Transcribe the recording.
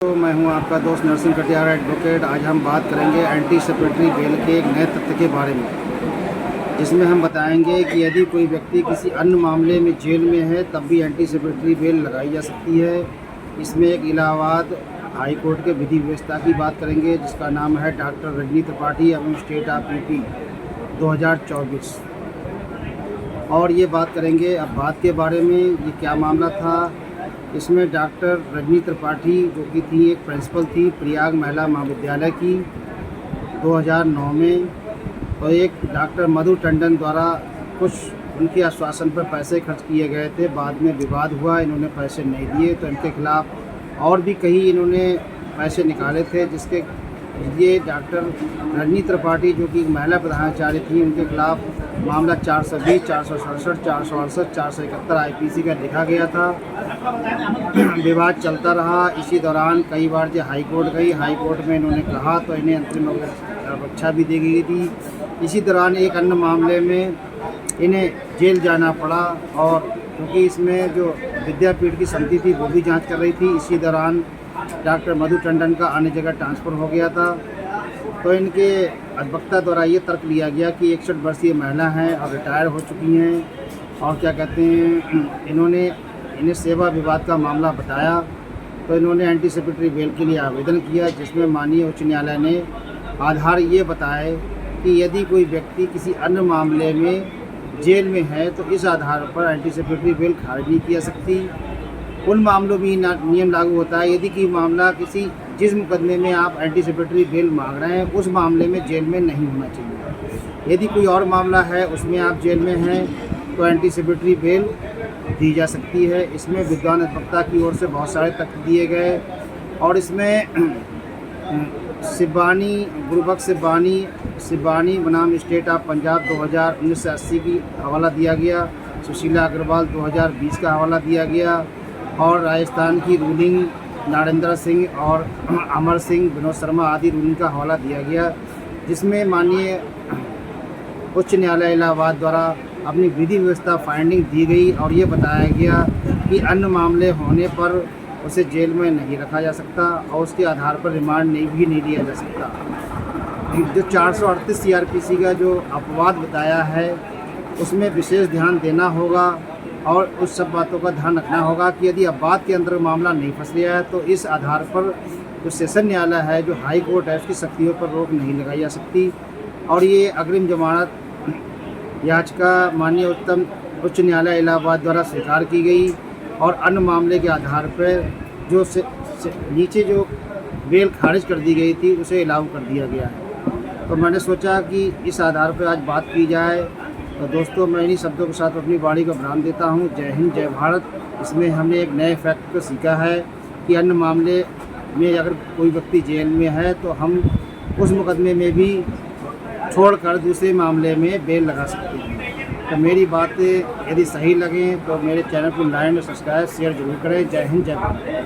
तो मैं हूं आपका दोस्त नरसिंह कटियार एडवोकेट। आज हम बात करेंगे एंटीसिपेटरी बेल के एक नए तथ्य के बारे में, जिसमें हम बताएंगे कि यदि कोई व्यक्ति किसी अन्य मामले में जेल में है तब भी एंटीसिपेटरी बेल लगाई जा सकती है। इसमें एक इलाहाबाद हाई कोर्ट के विधि व्यवस्था की बात करेंगे, जिसका नाम है डॉक्टर रजनी त्रिपाठी एवं स्टेट ऑफ यूपी 2024। और ये बात करेंगे अब बात के बारे में, ये क्या मामला था। इसमें डॉक्टर रजनी त्रिपाठी, जो कि थी एक प्रिंसिपल थी प्रयाग महिला महाविद्यालय की 2009 में, तो एक डॉक्टर मधु टंडन द्वारा कुछ उनके आश्वासन पर पैसे खर्च किए गए थे। बाद में विवाद हुआ, इन्होंने पैसे नहीं दिए, तो इनके खिलाफ़ और भी कहीं इन्होंने पैसे निकाले थे, जिसके लिए डॉक्टर रजनी त्रिपाठी, जो कि महिला प्रधानाचार्य थी, उनके खिलाफ़ मामला 420, 467, 468, 471 IPC का लिखा गया था। विवाद चलता रहा। इसी दौरान कई बार जो हाई कोर्ट गई, हाई कोर्ट में इन्होंने कहा तो इन्हें अंतरिम रक्षा भी दी गई थी। इसी दौरान एक अन्य मामले में इन्हें जेल जाना पड़ा, और क्योंकि इसमें जो विद्यापीठ की समिति थी वो भी जांच कर रही थी। इसी दौरान डॉक्टर मधु टंडन का अन्य जगह ट्रांसफ़र हो गया था। तो इनके अधिवक्ता द्वारा ये तर्क लिया गया कि 61 वर्षीय महिला हैं और रिटायर हो चुकी हैं, और क्या कहते हैं, इन्हें सेवा विवाद का मामला बताया। तो इन्होंने एंटीसिपेटरी बेल के लिए आवेदन किया, जिसमें माननीय उच्च न्यायालय ने आधार ये बताए कि यदि कोई व्यक्ति किसी अन्य मामले में जेल में है तो इस आधार पर एंटीसिपेटरी बेल खारिज नहीं की जा सकती। उन मामलों में नियम लागू होता है यदि कि मामला जिस मुकदमे में आप एंटीसिपेटरी बेल मांग रहे हैं उस मामले में जेल में नहीं होना चाहिए। यदि कोई और मामला है उसमें आप जेल में हैं तो एंटीसिपेटरी बेल दी जा सकती है। इसमें विद्वान अधिवक्ता की ओर से बहुत सारे तथ्य दिए गए, और इसमें गुरुबख्श सिब्बानी बनाम स्टेट ऑफ पंजाब 1980 की हवाला दिया गया। सुशीला अग्रवाल 2020 का हवाला दिया गया, और राजस्थान की रूलिंग नारेंद्र सिंह और अमर सिंह, विनोद शर्मा आदि रूलिंग का हवाला दिया गया, जिसमें माननीय उच्च न्यायालय इलाहाबाद द्वारा अपनी विधि व्यवस्था फाइंडिंग दी गई, और ये बताया गया कि अन्य मामले होने पर उसे जेल में नहीं रखा जा सकता और उसके आधार पर रिमांड भी नहीं दिया जा सकता। जो 438 CRPC का जो अपवाद बताया है उसमें विशेष ध्यान देना होगा, और उस सब बातों का ध्यान रखना होगा कि यदि अपवाद के अंदर मामला नहीं फंस गया है तो इस आधार पर जो सेशन न्यायालय है, जो हाई कोर्ट है, उसकी शक्तियों पर रोक नहीं लगाई जा सकती। और ये अग्रिम जमानत याचिका माननीय उच्च न्यायालय इलाहाबाद द्वारा स्वीकार की गई, और अन्य मामले के आधार पर जो नीचे जो बेल खारिज कर दी गई थी उसे लागू कर दिया गया है। तो मैंने सोचा कि इस आधार पर आज बात की जाए। तो दोस्तों, मैं इन्हीं शब्दों के साथ अपनी वाणी को विराम देता हूँ। जय हिंद, जय भारत। इसमें हमने एक नए फैक्ट को सीखा है कि अन्य मामले में अगर कोई व्यक्ति जेल में है तो हम उस मुकदमे में भी छोड़कर दूसरे मामले में बेल लगा सकते हैं। तो मेरी बातें यदि सही लगें तो मेरे चैनल को लाइक और सब्सक्राइब शेयर जरूर करें। जय हिंद, जय भारत।